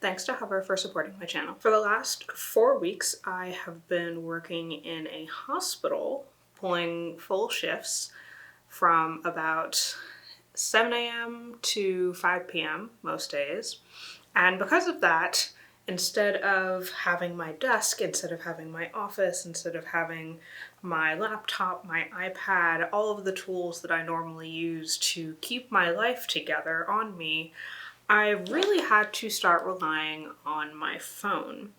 Thanks to Hover for supporting my channel. For the last 4 weeks, I have been working in a hospital, pulling full shifts from about 7 a.m. to 5 p.m. most days. And because of that, instead of having my desk, instead of having my office, instead of having my laptop, my iPad, all of the tools that I normally use to keep my life together on me, I really had to start relying on my phone.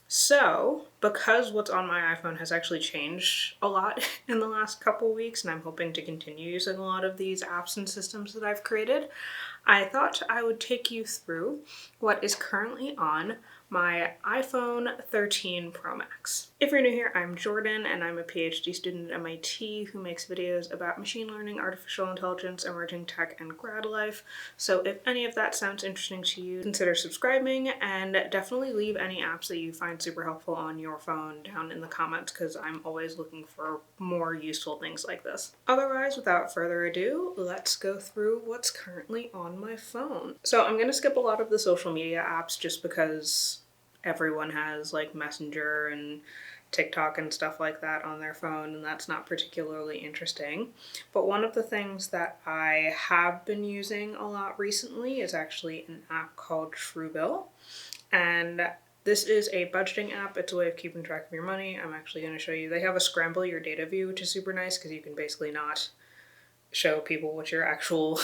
So, because what's on my iPhone has actually changed a lot in the last couple weeks, and I'm hoping to continue using a lot of these apps and systems that I've created, I thought I would take you through what is currently on my iPhone 13 Pro Max. If you're new here, I'm Jordan, and I'm a PhD student at MIT who makes videos about machine learning, artificial intelligence, emerging tech, and grad life. So if any of that sounds interesting to you, consider subscribing, and definitely leave any apps that you find super helpful on your phone down in the comments, because I'm always looking for more useful things like this. Otherwise, without further ado, let's go through what's currently on my phone. So I'm gonna skip a lot of the social media apps just because everyone has like Messenger and TikTok and stuff like that on their phone, and that's not particularly interesting. But one of the things that I have been using a lot recently is actually an app called Truebill. And this is a budgeting app. It's a way of keeping track of your money. I'm actually going to show you. They have a scramble your data view, which is super nice because you can basically not show people what your actual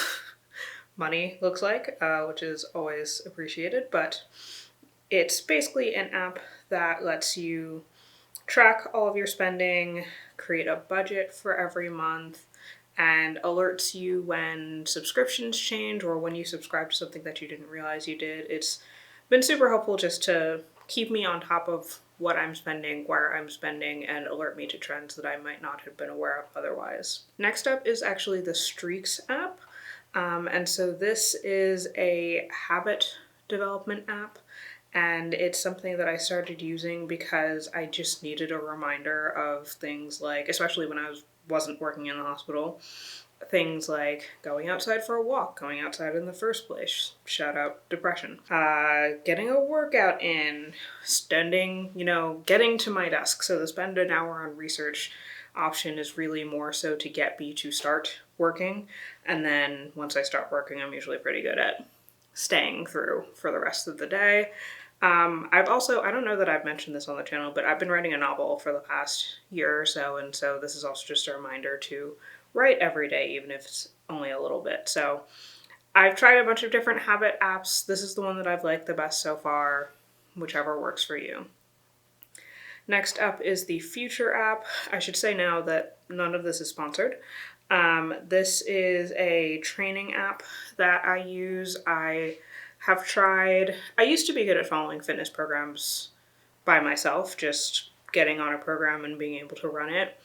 money looks like, which is always appreciated. But it's basically an app that lets you track all of your spending, create a budget for every month, and alerts you when subscriptions change or when you subscribe to something that you didn't realize you did. It's been super helpful just to keep me on top of what I'm spending, where I'm spending, and alert me to trends that I might not have been aware of otherwise. Next up is actually the Streaks app. And so this is a habit development app. And it's something that I started using because I just needed a reminder of things like, especially when I wasn't working in the hospital, things like going outside for a walk, going outside in the first place, shout out depression, getting a workout in, getting to my desk. So the spend an hour on research option is really more so to get me to start working. And then once I start working, I'm usually pretty good at staying through for the rest of the day. I don't know that I've mentioned this on the channel, but I've been writing a novel for the past year or so, and so this is also just a reminder to write every day, even if it's only a little bit. So I've tried a bunch of different habit apps. This is the one that I've liked the best so far, whichever works for you. Next up is the Future app. I should say now that none of this is sponsored. This is a training app that I use. I used to be good at following fitness programs by myself, just getting on a program and being able to run it.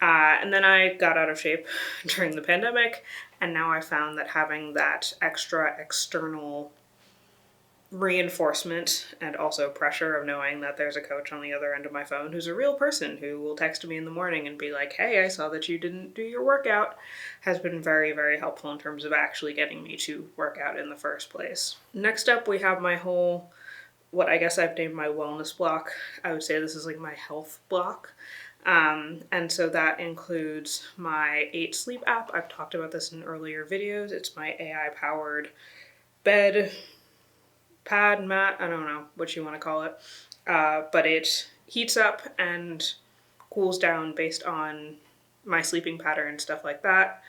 And then I got out of shape during the pandemic, and now I found that having that extra external reinforcement and also pressure of knowing that there's a coach on the other end of my phone who's a real person who will text me in the morning and be like, hey, I saw that you didn't do your workout, has been very, very helpful in terms of actually getting me to work out in the first place. Next up, we have my whole, what I guess I've named my wellness block. I would say this is like my health block. And so that includes my 8 Sleep app. I've talked about this in earlier videos. It's my AI-powered bed, pad, mat, I don't know what you want to call it, but it heats up and cools down based on my sleeping pattern and stuff like that.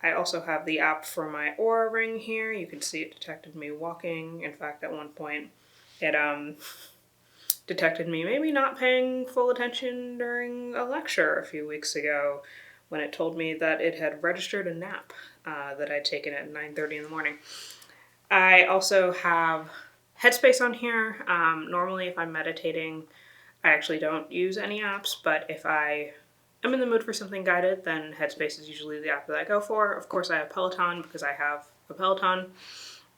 I also have the app for my Oura ring here. You can see it detected me walking. In fact, at one point, it detected me maybe not paying full attention during a lecture a few weeks ago when it told me that it had registered a nap that I'd taken at 9:30 in the morning. I also have Headspace on here. Normally if I'm meditating, I actually don't use any apps, but if I am in the mood for something guided, then Headspace is usually the app that I go for. Of course I have Peloton because I have a Peloton.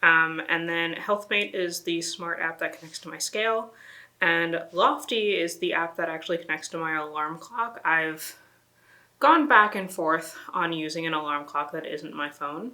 And then HealthMate is the smart app that connects to my scale. And Lofty is the app that actually connects to my alarm clock. I've gone back and forth on using an alarm clock that isn't my phone.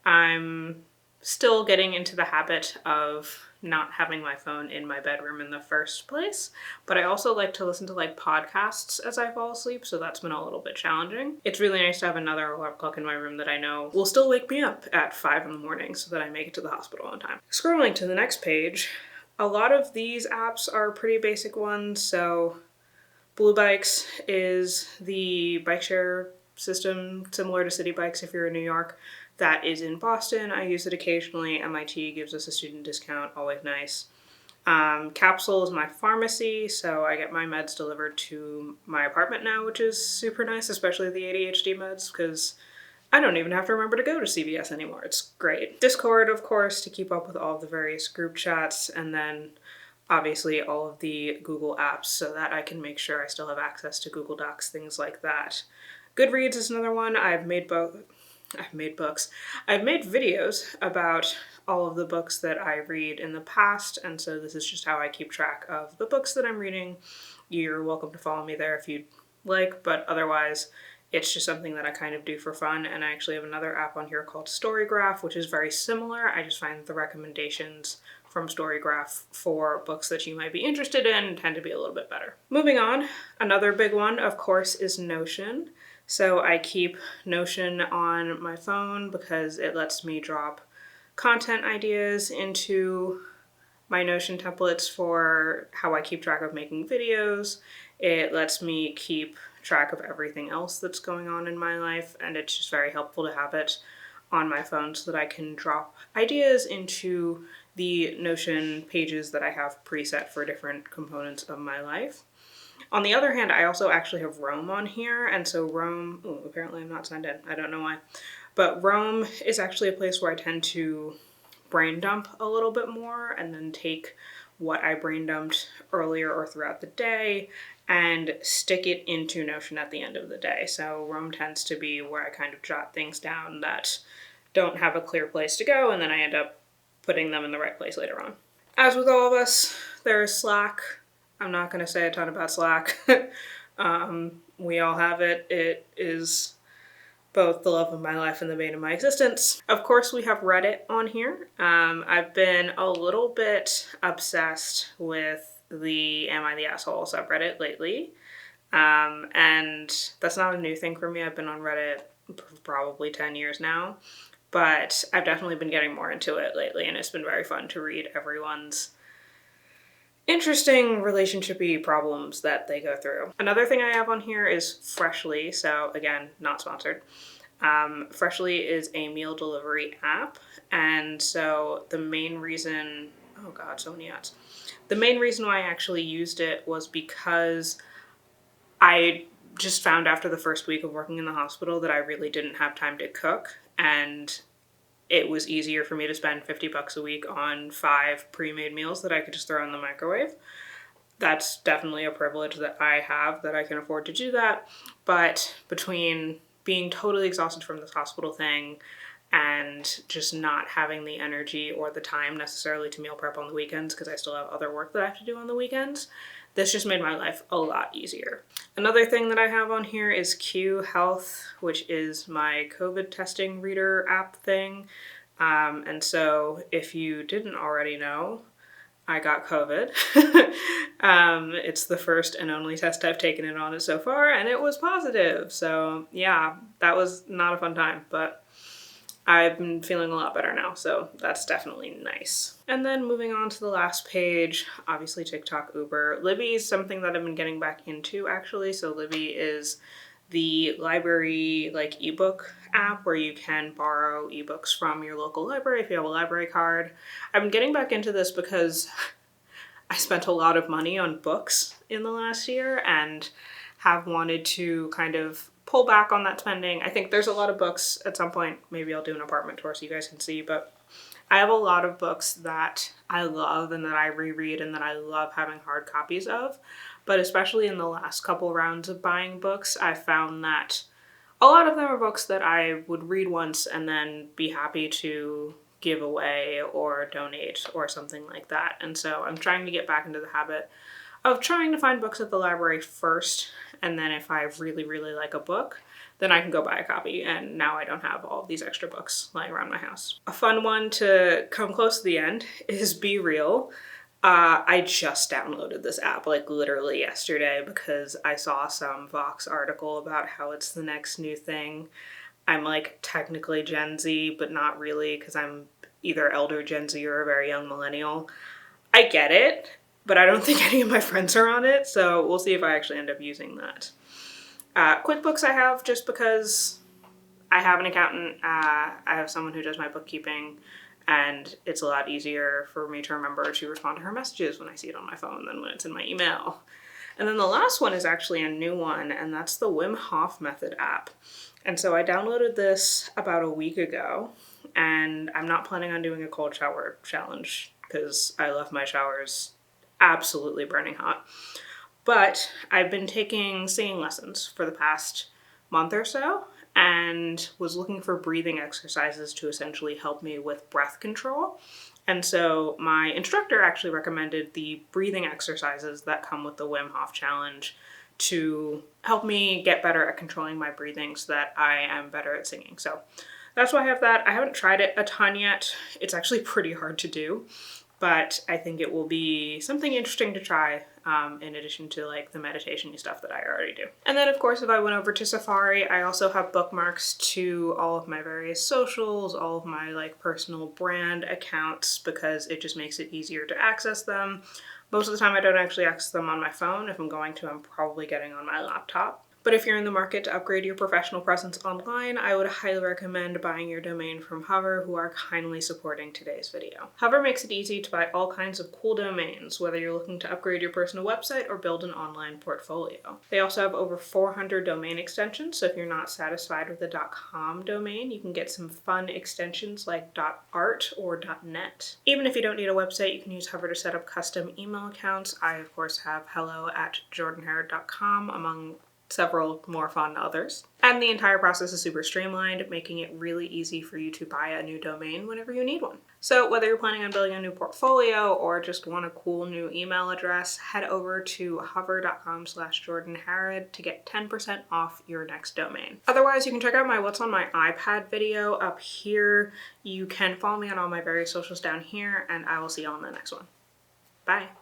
I'm still getting into the habit of not having my phone in my bedroom in the first place. But I also like to listen to like podcasts as I fall asleep, so that's been a little bit challenging. It's really nice to have another alarm clock in my room that I know will still wake me up at 5 in the morning so that I make it to the hospital on time. Scrolling to the next page, a lot of these apps are pretty basic ones. So Blue Bikes is the bike share system similar to City Bikes if you're in New York. That is in Boston. I use it occasionally. MIT gives us a student discount, always nice. Capsule is my pharmacy, so I get my meds delivered to my apartment now, which is super nice, especially the ADHD meds, because I don't even have to remember to go to CVS anymore. It's great. Discord, of course, to keep up with all of the various group chats, and then obviously all of the Google apps so that I can make sure I still have access to Google Docs, things like that. Goodreads is another one. I've made books. I've made videos about all of the books that I read in the past, and so this is just how I keep track of the books that I'm reading. You're welcome to follow me there if you'd like, but otherwise it's just something that I kind of do for fun. And I actually have another app on here called Storygraph, which is very similar. I just find the recommendations from Storygraph for books that you might be interested in tend to be a little bit better. Moving on, another big one, of course, is Notion. So I keep Notion on my phone because it lets me drop content ideas into my Notion templates for how I keep track of making videos. It lets me keep track of everything else that's going on in my life, and it's just very helpful to have it on my phone so that I can drop ideas into the Notion pages that I have preset for different components of my life. On the other hand, I also actually have Roam on here, and so Roam, apparently I'm not signed in, I don't know why, but Roam is actually a place where I tend to brain dump a little bit more and then take what I brain dumped earlier or throughout the day and stick it into Notion at the end of the day. So Roam tends to be where I kind of jot things down that don't have a clear place to go, and then I end up putting them in the right place later on. As with all of us, there's Slack. I'm not going to say a ton about Slack. We all have it. It is both the love of my life and the bane of my existence. Of course, we have Reddit on here. I've been a little bit obsessed with the Am I the Asshole subreddit lately. And that's not a new thing for me. I've been on Reddit for probably 10 years now. But I've definitely been getting more into it lately, and it's been very fun to read everyone's interesting relationship-y problems that they go through. Another thing I have on here is Freshly, so again, not sponsored. Freshly is a meal delivery app, and so the main reason, oh god, so many ads. The main reason why I actually used it was because I just found after the first week of working in the hospital that I really didn't have time to cook, and it was easier for me to spend $50 a week on 5 pre-made meals that I could just throw in the microwave. That's definitely a privilege that I have, that I can afford to do that. But between being totally exhausted from this hospital thing and just not having the energy or the time necessarily to meal prep on the weekends, because I still have other work that I have to do on the weekends, this just made my life a lot easier. Another thing that I have on here is Q Health, which is my COVID testing reader app thing. And so if you didn't already know, I got COVID. It's the first and only test I've taken it on it so far, and it was positive. So yeah, that was not a fun time, but I've been feeling a lot better now, so that's definitely nice. And then moving on to the last page, obviously TikTok, Uber. Libby is something that I've been getting back into, actually. So Libby is the library ebook app where you can borrow ebooks from your local library if you have a library card. I've been getting back into this because I spent a lot of money on books in the last year and have wanted to kind of pull back on that spending. I think there's a lot of books. At some point, maybe I'll do an apartment tour so you guys can see, but I have a lot of books that I love and that I reread and that I love having hard copies of. But especially in the last couple rounds of buying books, I found that a lot of them are books that I would read once and then be happy to give away or donate or something like that. And so I'm trying to get back into the habit of trying to find books at the library first, and then if I really, really like a book, then I can go buy a copy, and now I don't have all of these extra books lying around my house. A fun one to come close to the end is BeReal. I just downloaded this app like literally yesterday because I saw some Vox article about how it's the next new thing. I'm like technically Gen Z, but not really, because I'm either elder Gen Z or a very young millennial. I get it, but I don't think any of my friends are on it, so we'll see if I actually end up using that. Quickbooks I have just because I have an accountant. I have someone who does my bookkeeping, and it's a lot easier for me to remember to respond to her messages when I see it on my phone than when it's in my email. And then the last one is actually a new one, and that's the Wim Hof Method app. And so I downloaded this about a week ago, and I'm not planning on doing a cold shower challenge because I left my showers absolutely burning hot. But I've been taking singing lessons for the past month or so, and was looking for breathing exercises to essentially help me with breath control. And so my instructor actually recommended the breathing exercises that come with the Wim Hof Challenge to help me get better at controlling my breathing so that I am better at singing. So that's why I have that. I haven't tried it a ton yet. It's actually pretty hard to do, but I think it will be something interesting to try in addition to like the meditation stuff that I already do. And then of course, if I went over to Safari, I also have bookmarks to all of my various socials, all of my like personal brand accounts, because it just makes it easier to access them. Most of the time I don't actually access them on my phone. If I'm going to, I'm probably getting on my laptop. But if you're in the market to upgrade your professional presence online, I would highly recommend buying your domain from Hover, who are kindly supporting today's video. Hover makes it easy to buy all kinds of cool domains, whether you're looking to upgrade your personal website or build an online portfolio. They also have over 400 domain extensions, so if you're not satisfied with the .com domain, you can get some fun extensions like .art or .net. Even if you don't need a website, you can use Hover to set up custom email accounts. I, of course, have hello@jordanharrod.com, among several more fun others. And the entire process is super streamlined, making it really easy for you to buy a new domain whenever you need one. So whether you're planning on building a new portfolio or just want a cool new email address, head over to hover.com/jordanharrod to get 10% off your next domain. Otherwise, you can check out my What's on My iPad video up here. You can follow me on all my various socials down here, and I will see you on the next one. Bye.